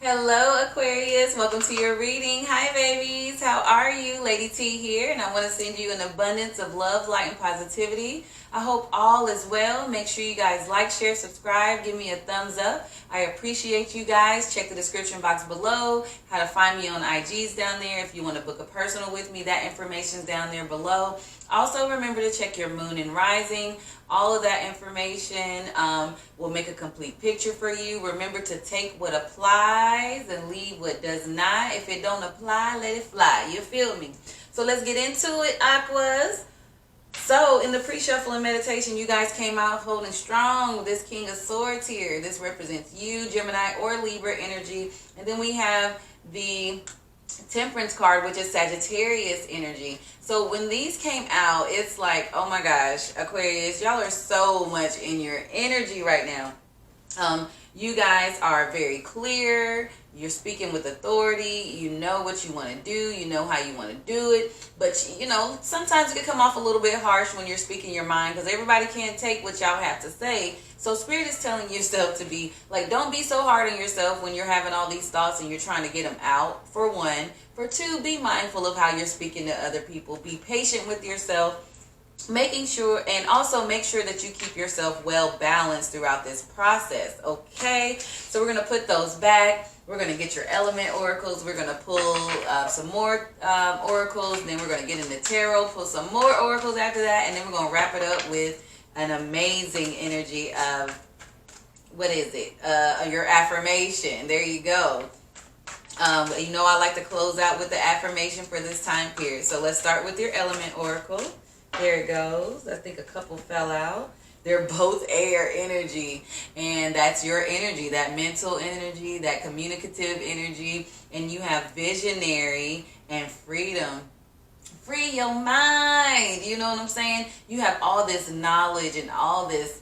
Hello Aquarius, welcome to your reading. Hi babies, how are you? Lady T here, and I want to send you an abundance of love, light, and positivity. I hope all is well. Make sure you guys like, share, subscribe, give me a thumbs up. I appreciate you guys. Check the description box below, how to find me on IGs down there. If you want to book a personal with me, that information's down there below. Also remember to check your moon and rising. All of that information will make a complete picture for you. Remember to take what applies and leave what does not. If it don't apply, let it fly. You feel me? So let's get into it, Aquas. So in the pre-shuffle and meditation, you guys came out holding strong with this King of Swords here. This represents you, Gemini or Libra energy. And then we have the Temperance card, which is Sagittarius energy. So when these came out, it's like, oh my gosh, Aquarius, y'all are so much in your energy right now. You guys are very clear. You're speaking with authority. You know what you want to do. You know how you want to do it. But, you know, sometimes it can come off a little bit harsh when you're speaking your mind because everybody can't take what y'all have to say. So Spirit is telling yourself to be, like, don't be so hard on yourself when you're having all these thoughts and you're trying to get them out, for one. For two, be mindful of how you're speaking to other people. Be patient with yourself. Making sure, and also make sure that you keep yourself well balanced throughout this process. Okay, so we're going to put those back. We're going to get your element oracles. We're going to pull some more oracles, and then we're going to get into tarot, pull some more oracles after that, and then we're going to wrap it up with an amazing energy of, what is it, your affirmation. There you go. You know I like to close out with the affirmation for this time period. So let's start with your element oracle. There it goes. I think a couple fell out. They're both air energy, and that's your energy, that mental energy, that communicative energy, and you have visionary and freedom. Free your mind. You know what I'm saying? You have all this knowledge and all this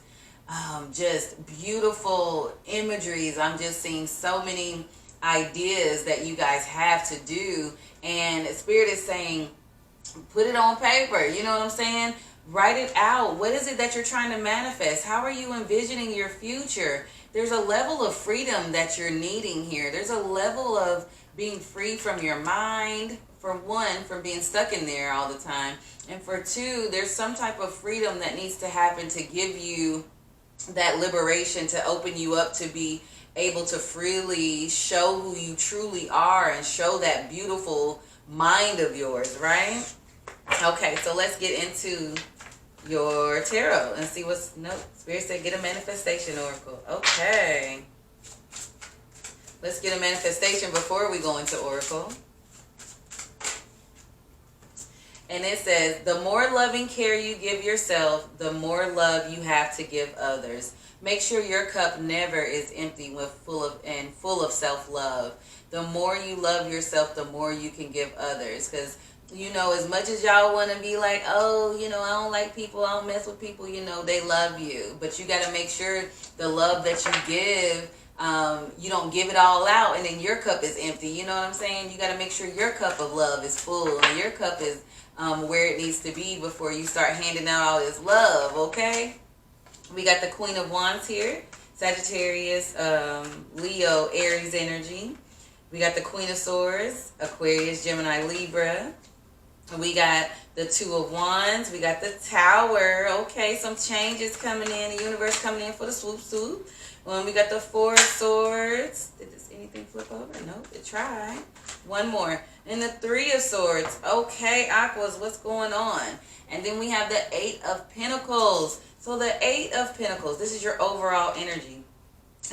just beautiful imageries. I'm just seeing so many ideas that you guys have to do, and Spirit is saying, put it on paper. You know what I'm saying? Write it out. What is it that you're trying to manifest? How are you envisioning your future? There's a level of freedom that you're needing here. There's a level of being free from your mind, for one, from being stuck in there all the time. And for two, there's some type of freedom that needs to happen to give you that liberation, to open you up to be able to freely show who you truly are and show that beautiful mind of yours, right? Okay, so let's get into your tarot and see what's, nope, Spirit said get a manifestation oracle. Okay, let's get a manifestation before we go into oracle. And it says, the more loving care you give yourself, the more love you have to give others. Make sure your cup never is empty with full of self-love. The more you love yourself, the more you can give others. Because, you know, as much as y'all want to be like, oh, you know, I don't like people, I don't mess with people, you know, they love you. But you got to make sure the love that you give, you don't give it all out and then your cup is empty. You know what I'm saying? You got to make sure your cup of love is full and your cup is where it needs to be before you start handing out all this love, okay? We got the Queen of Wands here, Sagittarius, Leo, Aries energy. We got the Queen of Swords, Aquarius, Gemini, Libra. We got the Two of Wands. We got the Tower. Okay, some changes coming in. The universe coming in for the swoop swoop. We got the Four of Swords. Did this anything flip over? Nope, it tried. One more. And the Three of Swords. Okay, Aquas, what's going on? And then we have the Eight of Pentacles. So the Eight of Pentacles, this is your overall energy.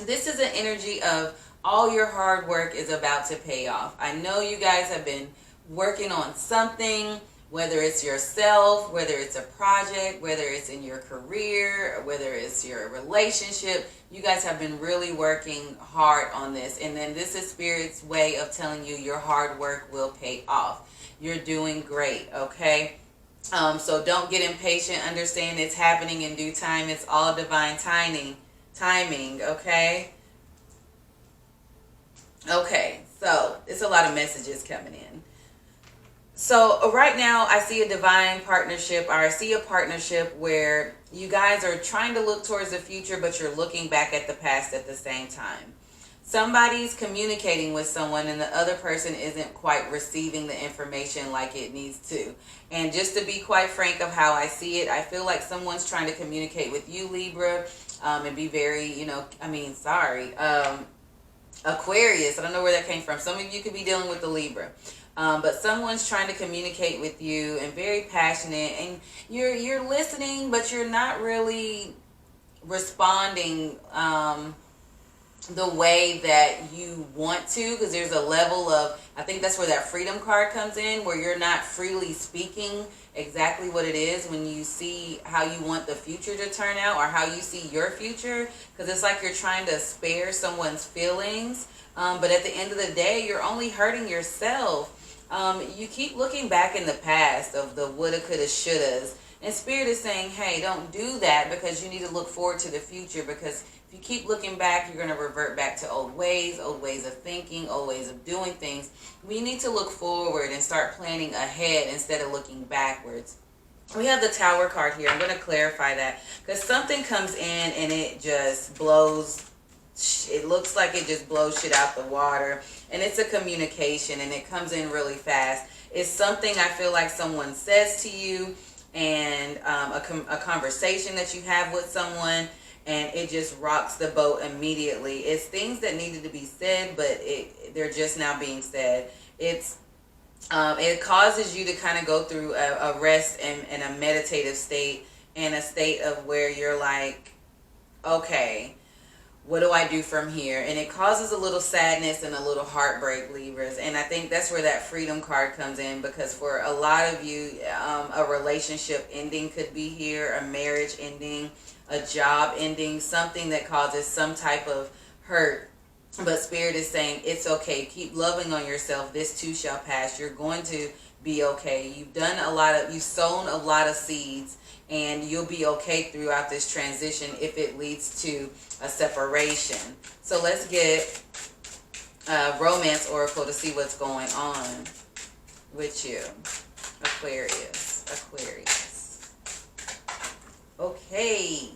This is an energy of all your hard work is about to pay off. I know you guys have been working on something, whether it's yourself, whether it's a project, whether it's in your career, whether it's your relationship. You guys have been really working hard on this. And then this is Spirit's way of telling you your hard work will pay off. You're doing great, okay? So don't get impatient. Understand it's happening in due time. It's all divine timing, okay? Okay, so it's a lot of messages coming in. So right now I see a divine partnership, or I see a partnership where you guys are trying to look towards the future, but you're looking back at the past at the same time. somebody's communicating with someone and the other person isn't quite receiving the information like it needs to. And just to be quite frank of how I see it, I feel like someone's trying to communicate with you, Libra, and be very, Aquarius. I don't know where that came from. Some of you could be dealing with the Libra. But someone's trying to communicate with you and very passionate, and you're listening, but you're not really responding the way that you want to, because there's a level of, I think that's where that freedom card comes in, where you're not freely speaking exactly what it is when you see how you want the future to turn out or how you see your future, because it's like you're trying to spare someone's feelings, but at the end of the day you're only hurting yourself. You keep looking back in the past of the woulda, coulda, shouldas, and Spirit is saying, hey, don't do that, because you need to look forward to the future, because if you keep looking back, you're going to revert back to old ways of thinking, old ways of doing things. We need to look forward and start planning ahead instead of looking backwards. We have the Tower card here. I'm going to clarify that, because something comes in and it just blows. It looks like it just blows shit out the water, and it's a communication, and it comes in really fast. It's something I feel like someone says to you, and a conversation that you have with someone, and it just rocks the boat immediately. It's things that needed to be said, but they're just now being said. It causes you to kind of go through a rest and a meditative state, and a state of where you're like, okay, what do I do from here? And it causes a little sadness and a little heartbreak, Libras. And I think that's where that freedom card comes in, because for a lot of you, a relationship ending could be here, a marriage ending, a job ending, something that causes some type of hurt. But Spirit is saying, it's okay. Keep loving on yourself. This too shall pass. You're going to be okay. You've sown a lot of seeds, and you'll be okay throughout this transition if it leads to a separation. So let's get Romance Oracle to see what's going on with you, Aquarius. Okay.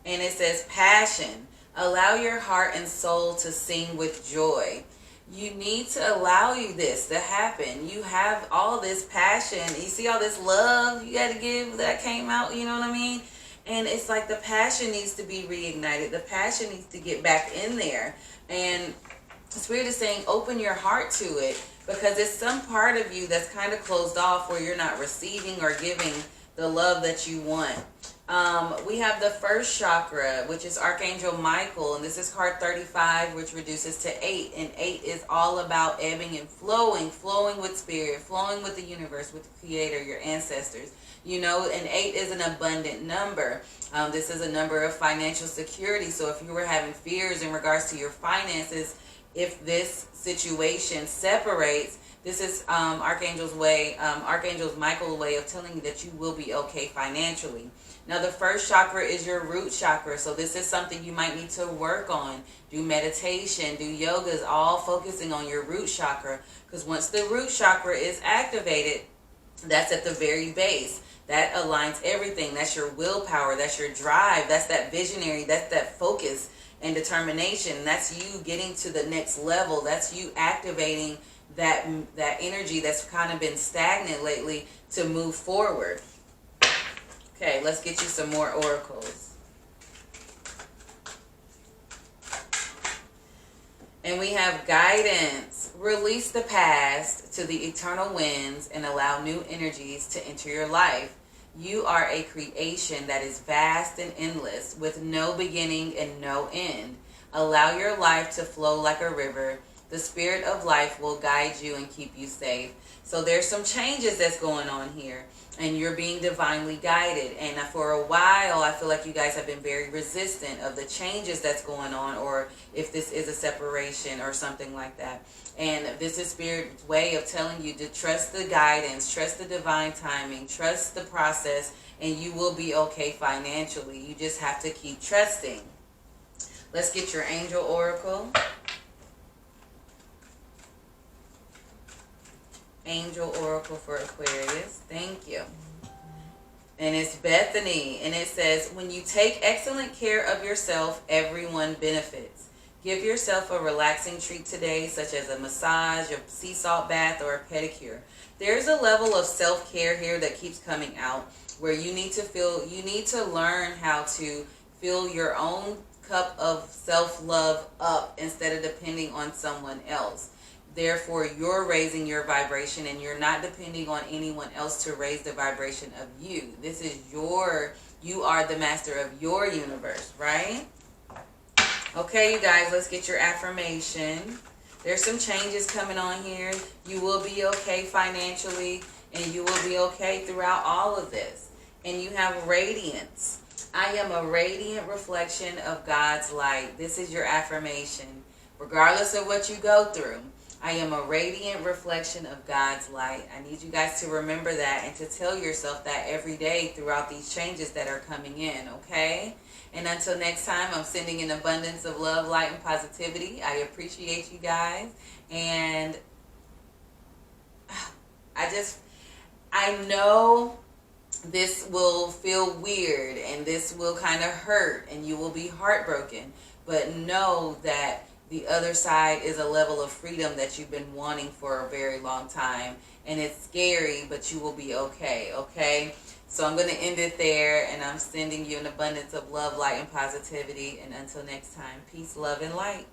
And it says passion. Allow your heart and soul to sing with joy. You need to allow this to happen. You have all this passion. You see all this love you got to give that came out, you know what I mean? And it's like the passion needs to be reignited. The passion needs to get back in there. And Spirit is saying, open your heart to it, because it's some part of you that's kind of closed off, where you're not receiving or giving the love that you want. We have the first chakra, which is Archangel Michael, and this is card 35, which reduces to 8, and 8 is all about ebbing and flowing with Spirit, flowing with the universe, with the Creator, your ancestors, and 8 is an abundant number. This is a number of financial security. So if you were having fears in regards to your finances, if this situation separates, this is Archangel Michael's way of telling you that you will be okay financially. Now, the first chakra is your root chakra. So this is something you might need to work on. Do meditation, do yogas, all focusing on your root chakra. Because once the root chakra is activated, that's at the very base. That aligns everything. That's your willpower. That's your drive. That's that visionary. That's that focus and determination. That's you getting to the next level. That's you activating that energy that's kind of been stagnant lately to move forward. Okay, let's get you some more oracles. And we have guidance. Release the past to the eternal winds and allow new energies to enter your life. You are a creation that is vast and endless, with no beginning and no end. Allow your life to flow like a river. The spirit of life will guide you and keep you safe. So there's some changes that's going on here, and you're being divinely guided. And for a while, I feel like you guys have been very resistant of the changes that's going on, or if this is a separation or something like that. And this is Spirit's way of telling you to trust the guidance, trust the divine timing, trust the process, and you will be okay financially. You just have to keep trusting. Let's get your angel oracle. Angel oracle for Aquarius. Thank you. And it's Bethany. And it says, when you take excellent care of yourself, everyone benefits. Give yourself a relaxing treat today, such as a massage, a sea salt bath, or a pedicure. There's a level of self-care here that keeps coming out where you need to learn how to fill your own cup of self-love up instead of depending on someone else. Therefore, you're raising your vibration and you're not depending on anyone else to raise the vibration of you. You are the master of your universe, right? Okay, you guys, let's get your affirmation. There's some changes coming on here. You will be okay financially, and you will be okay throughout all of this. And you have radiance. I am a radiant reflection of God's light. This is your affirmation. Regardless of what you go through, I am a radiant reflection of God's light. I need you guys to remember that and to tell yourself that every day throughout these changes that are coming in, okay? And until next time, I'm sending an abundance of love, light, and positivity. I appreciate you guys. And I know this will feel weird and this will kind of hurt and you will be heartbroken. But know that the other side is a level of freedom that you've been wanting for a very long time. And it's scary, but you will be okay, okay? So I'm going to end it there, and I'm sending you an abundance of love, light, and positivity. And until next time, peace, love, and light.